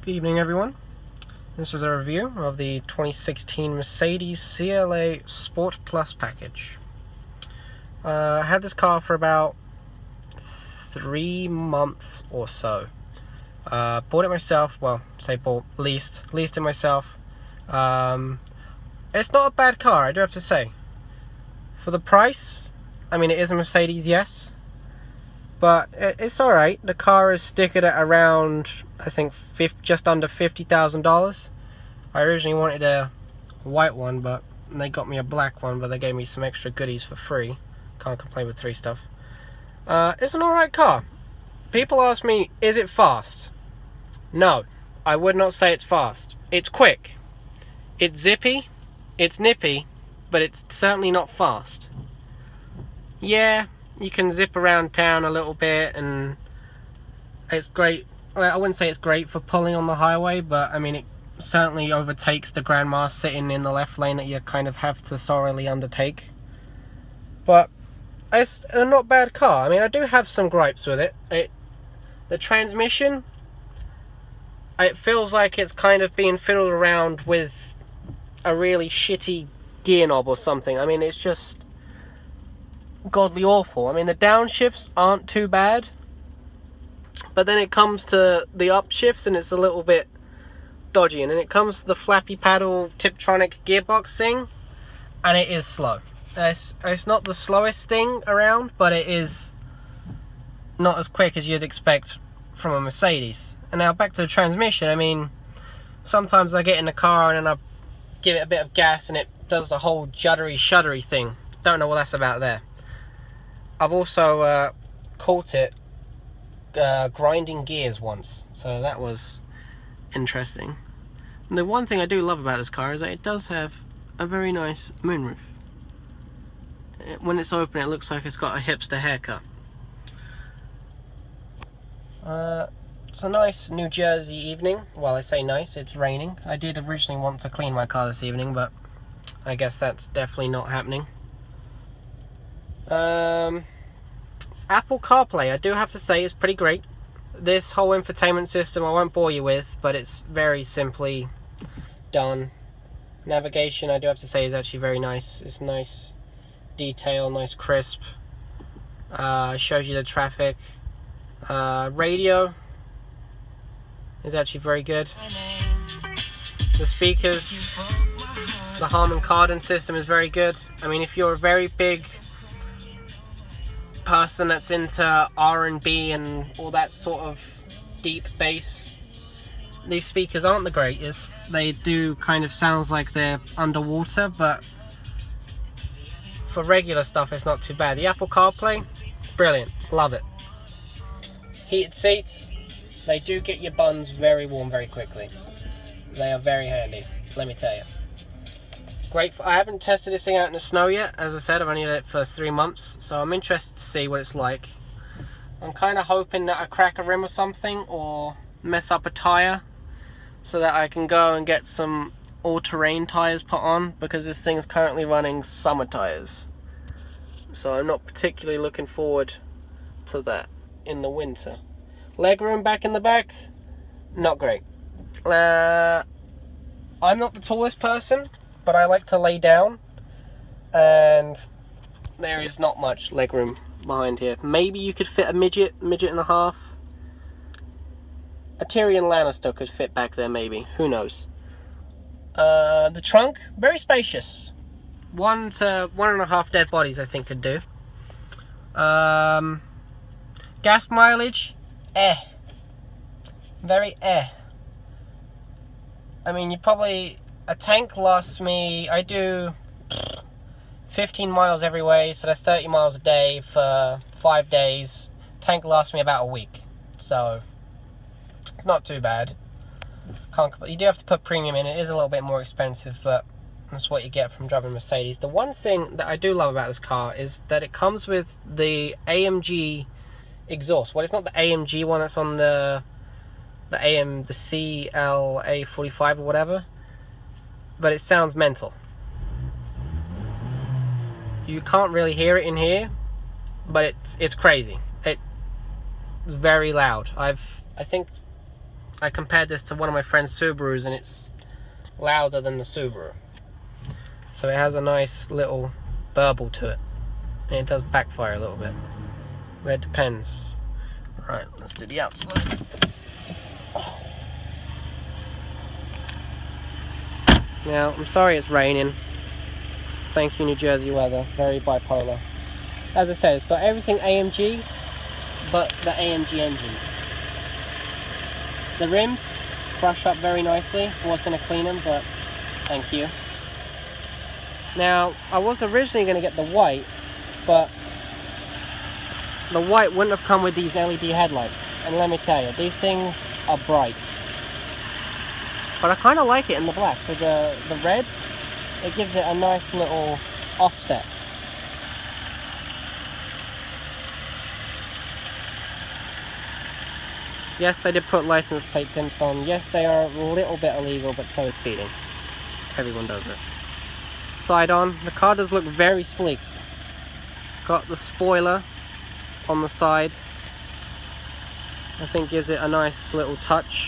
Good evening, everyone. This is a review of the 2016 Mercedes CLA Sport Plus package. I had this car for about 3 months or so. Bought it myself, well, leased it myself. It's not a bad car, I do have to say. For the price, I mean, it is a Mercedes, yes, but it's alright. The car is stickered at around, I think, just under $50,000. I originally wanted a white one, but they got me a black one, but they gave me some extra goodies for free. Can't complain with free stuff. It's an alright car. People ask me, is it fast? No, I would not say it's fast. It's quick. It's zippy. It's nippy, but it's certainly not fast. Yeah, you can zip around town a little bit, and it's great. Well, I wouldn't say it's great for pulling on the highway, but I mean, it certainly overtakes the grandma sitting in the left lane that you kind of have to sorely undertake. But it's a not bad car. I mean, I do have some gripes with it. The transmission, it feels like it's kind of being fiddled around with a really shitty gear knob or something. I mean, it's just godly awful. I mean, the downshifts aren't too bad, but then it comes to the upshifts and it's a little bit dodgy, and then it comes to the flappy paddle Tiptronic gearbox thing, and it is slow. It's not the slowest thing around, but it is not as quick as you'd expect from a Mercedes. And now back to the transmission. I mean, sometimes I get in the car and then I give it a bit of gas and it does the whole juddery shuddery thing. Don't know what that's about there. I've also caught it grinding gears once, so that was interesting. And the one thing I do love about this car is that it does have a very nice moonroof. When it's open, it looks like it's got a hipster haircut. It's a nice New Jersey evening. Well, I say nice, it's raining. I did originally want to clean my car this evening, but I guess that's definitely not happening. Apple CarPlay, I do have to say, is pretty great. This whole infotainment system I won't bore you with, but it's very simply done. Navigation, I do have to say, is actually very nice. It's nice detail, nice crisp. Shows you the traffic. Radio is actually very good. The speakers, the Harman Kardon system is very good. I mean, if you're a very big person that's into R&B and all that sort of deep bass, these speakers aren't the greatest. They do kind of sounds like they're underwater, but for regular stuff it's not too bad. The Apple CarPlay, brilliant, love it. Heated seats, they do get your buns very warm very quickly. They are very handy, let me tell you. Great. I haven't tested this thing out in the snow yet. As I said, I've only had it for 3 months, so I'm interested to see what it's like. I'm kind of hoping that I crack a rim or something, or mess up a tire, so that I can go and get some all-terrain tires put on, because this thing's currently running summer tires. So I'm not particularly looking forward to that in the winter. Legroom back in the back, not great. I'm not the tallest person, but I like to lay down, and there is not much legroom behind here. Maybe you could fit a midget and a half. A Tyrion Lannister could fit back there, maybe. Who knows? The trunk, very spacious. 1 to 1.5 dead bodies, I think, could do. Gas mileage, very I mean, a tank lasts me, I do 15 miles every way, so that's 30 miles a day for 5 days. Tank lasts me about a week, so it's not too bad. You do have to put premium in. It is a little bit more expensive, but that's what you get from driving Mercedes. The one thing that I do love about this car is that it comes with the AMG exhaust. Well, it's not the AMG one that's on the CLA 45 or whatever, but it sounds mental. You can't really hear it in here, but it's crazy. It's very loud. I think I compared this to one of my friend's Subarus, and it's louder than the Subaru. So it has a nice little burble to it. And it does backfire a little bit. But it depends. Right, let's do the outside. Now, I'm sorry it's raining. Thank you, New Jersey weather. Very bipolar. As I said, it's got everything AMG, but the AMG engines. The rims brush up very nicely. I was going to clean them, but thank you. Now, I was originally going to get the white, but the white wouldn't have come with these LED headlights. And let me tell you, these things are bright. But I kind of like it in the black, because the red, it gives it a nice little offset. Yes, I did put license plate tints on. Yes, they are a little bit illegal, but so is speeding. Everyone does it. Side on, the car does look very sleek. Got the spoiler on the side. I think gives it a nice little touch.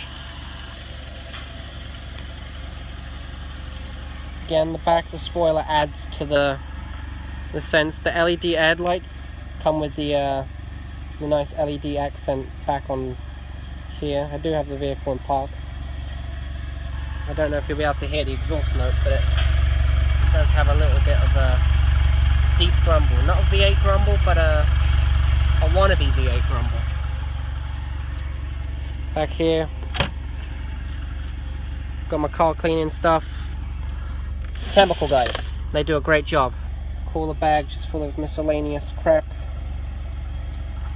Again, the back of the spoiler adds to the sense. The LED headlights come with the nice LED accent back on here. I do have the vehicle in park. I don't know if you'll be able to hear the exhaust note, but it does have a little bit of a deep grumble. Not a V8 grumble, but a wannabe V8 grumble. Back here, got my car cleaning stuff. Chemical guys, they do a great job. Cooler bag just full of miscellaneous crap.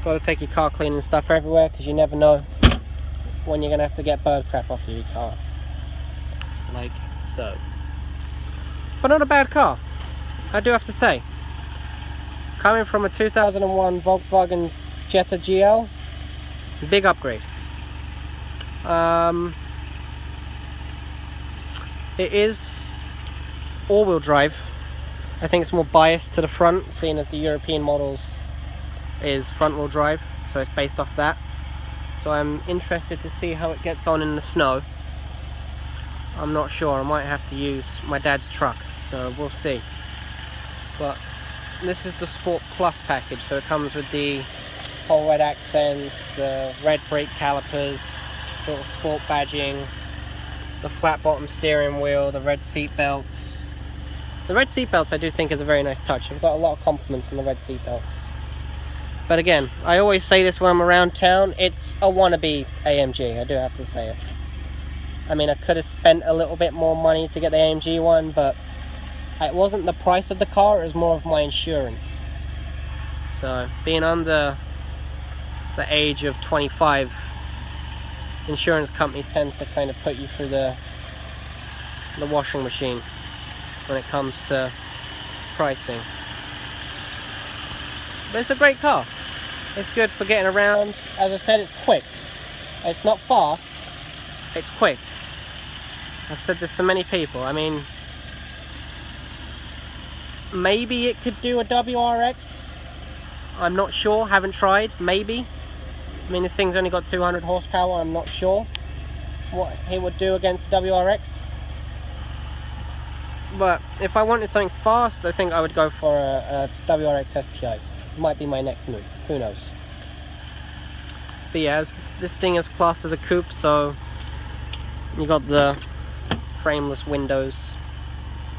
Got to take your car cleaning stuff everywhere, because you never know when you're going to have to get bird crap off of your car. Like so. But not a bad car, I do have to say. Coming from a 2001 Volkswagen Jetta GL, big upgrade. It is all-wheel drive. I think it's more biased to the front, seeing as the European models is front-wheel drive, so it's based off that. So I'm interested to see how it gets on in the snow. I'm not sure, I might have to use my dad's truck, so we'll see. But this is the Sport Plus package, so it comes with the whole red accents, the red brake calipers, little sport badging, the flat bottom steering wheel, the red seat belts. The red seat belts I do think is a very nice touch. I've got a lot of compliments on the red seat belts. But again, I always say this when I'm around town, it's a wannabe AMG, I do have to say it. I mean, I could have spent a little bit more money to get the AMG one, but it wasn't the price of the car, it was more of my insurance. So, being under the age of 25, insurance company tend to kind of put you through the washing machine when it comes to pricing. But it's a great car. It's good for getting around. As I said, it's quick. It's not fast, it's quick. I've said this to many people. I mean, maybe it could do a WRX. I'm not sure, haven't tried, maybe. I mean, this thing's only got 200 horsepower, I'm not sure what it would do against the WRX. But if I wanted something fast, I think I would go for a WRX STI. It might be my next move, who knows. But yeah, this thing is classed as a coupe, so you got the frameless windows.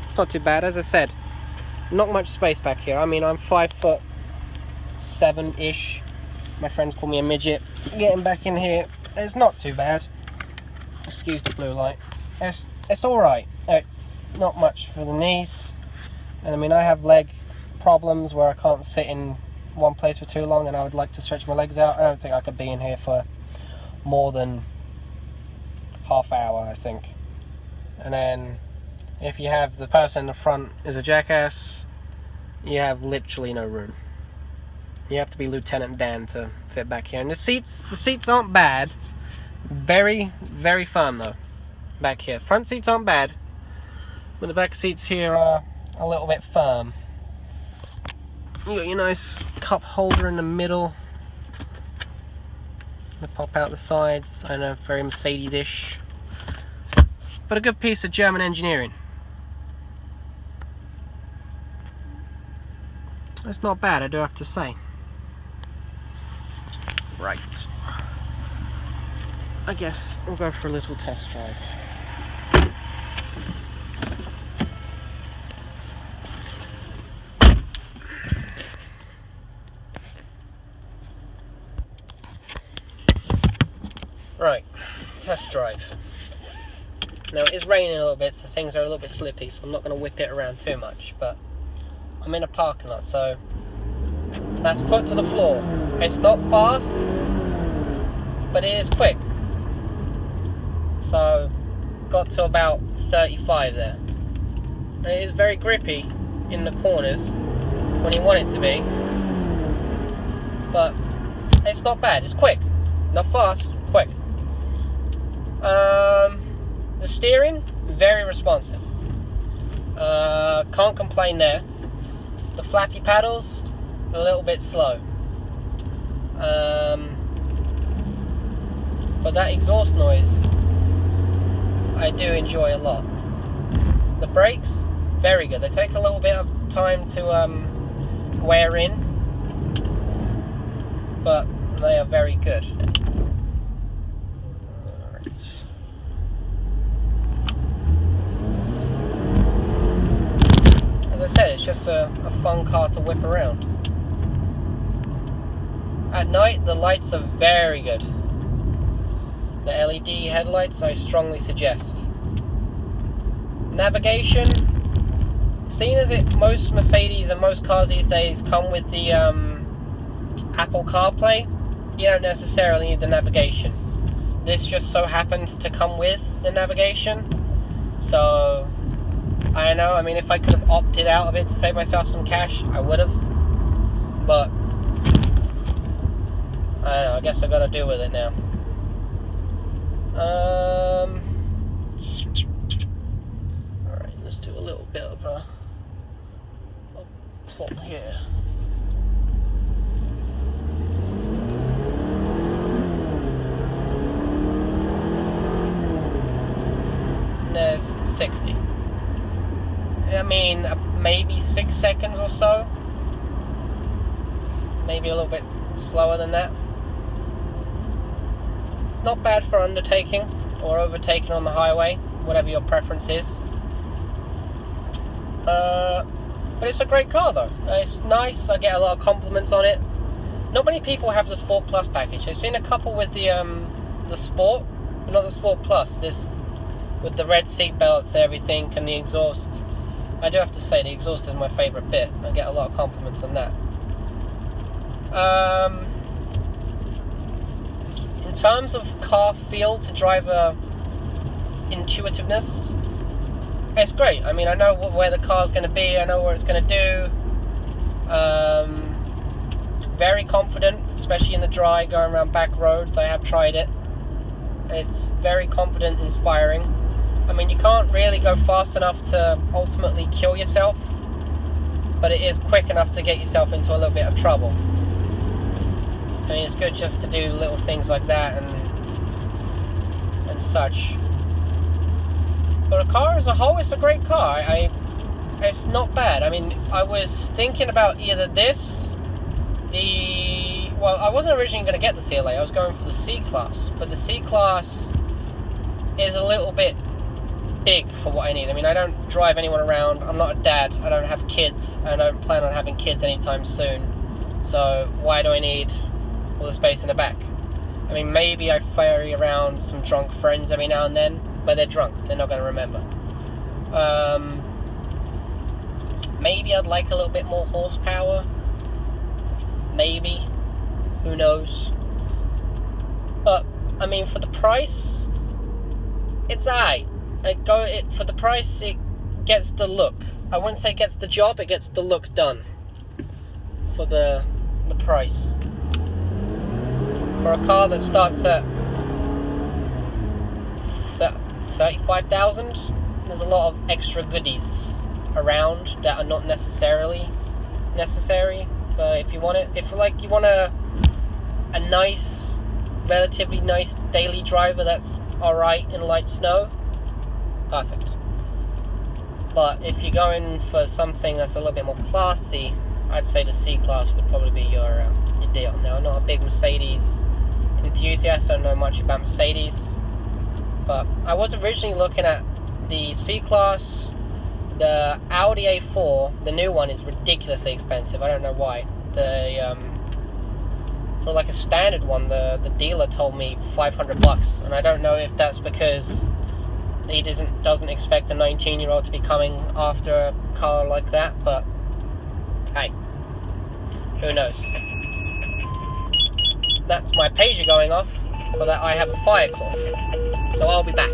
It's not too bad, as I said. Not much space back here. I mean, I'm 5'7"-ish. My friends call me a midget. Getting back in here, it's not too bad. Excuse the blue light. It's alright. It's not much for the knees. And I mean, I have leg problems where I can't sit in one place for too long, and I would like to stretch my legs out. I don't think I could be in here for more than half hour, I think. And then if you have the person in the front is a jackass, you have literally no room. You have to be Lieutenant Dan to fit back here. And the seats aren't bad. Very, very firm though, back here. Front seats aren't bad, but the back seats here are a little bit firm. You got your nice cup holder in the middle. They pop out the sides. I know, very Mercedes-ish, but a good piece of German engineering. It's not bad, I do have to say. Right. I guess we'll go for a little test drive. Right, test drive. Now it is raining a little bit, so things are a little bit slippy, so I'm not going to whip it around too much, but I'm in a parking lot, so that's foot to the floor. It's not fast, but it is quick. So got to about 35 there. It is very grippy in the corners when you want it to be, but it's not bad. It's quick, not fast, quick. The steering, very responsive. Can't complain there. The flappy paddles, a little bit slow. But that exhaust noise, I do enjoy a lot. The brakes, very good. They take a little bit of time to wear in, but they are very good. As I said, it's just a fun car to whip around. At night, the lights are very good. The LED headlights, I strongly suggest. Navigation, seeing as most Mercedes and most cars these days come with the Apple CarPlay, you don't necessarily need the navigation. This just so happened to come with the navigation, so I don't know. I mean, if I could have opted out of it to save myself some cash, I would have, but I don't know, I guess I gotta deal with it now. Alright, let's do a little bit of a pull here. And there's 60. I mean, maybe 6 seconds or so. Maybe a little bit slower than that. Not bad for undertaking or overtaking on the highway, whatever your preference is. But it's a great car though. It's nice. I get a lot of compliments on it. Not many people have the Sport Plus package. I've seen a couple with the Sport, but not the Sport Plus. This with the red seat belts and everything, and the exhaust. I do have to say the exhaust is my favourite bit. I get a lot of compliments on that. In terms of car feel to driver intuitiveness, it's great. I mean, I know where the car's going to be, I know what it's going to do. Very confident, especially in the dry, going around back roads. I have tried it. It's very confident, inspiring. I mean, you can't really go fast enough to ultimately kill yourself, but it is quick enough to get yourself into a little bit of trouble. I mean, it's good just to do little things like that and such. But a car as a whole, it's a great car. It's not bad. I mean, I was thinking about either this, well, I wasn't originally going to get the CLA. I was going for the C-Class, but the C-Class is a little bit big for what I need. I mean, I don't drive anyone around. I'm not a dad. I don't have kids. I don't plan on having kids anytime soon. So why do I need all the space in the back? I mean, maybe I ferry around some drunk friends every now and then, but they're drunk. They're not going to remember. Maybe I'd like a little bit more horsepower. Maybe. Who knows? But, I mean, for the price, it's alright. For the price, it gets the look. I wouldn't say it gets the job, it gets the look done. For the price. For a car that starts at 35,000, there's a lot of extra goodies around that are not necessarily necessary. If you want it, if like you want a nice relatively nice daily driver that's alright in light snow, perfect. But if you're going for something that's a little bit more classy, I'd say the C-Class would probably be your deal. Now, I'm not a big Mercedes enthusiast, I don't know much about Mercedes, but I was originally looking at the C-Class. The Audi A4, the new one, is ridiculously expensive. I don't know why. For like a standard one, the dealer told me $500, and I don't know if that's because he doesn't expect a 19-year-old to be coming after a car like that, but hey, who knows. That's my pager going off, for that I have a fire call, so I'll be back.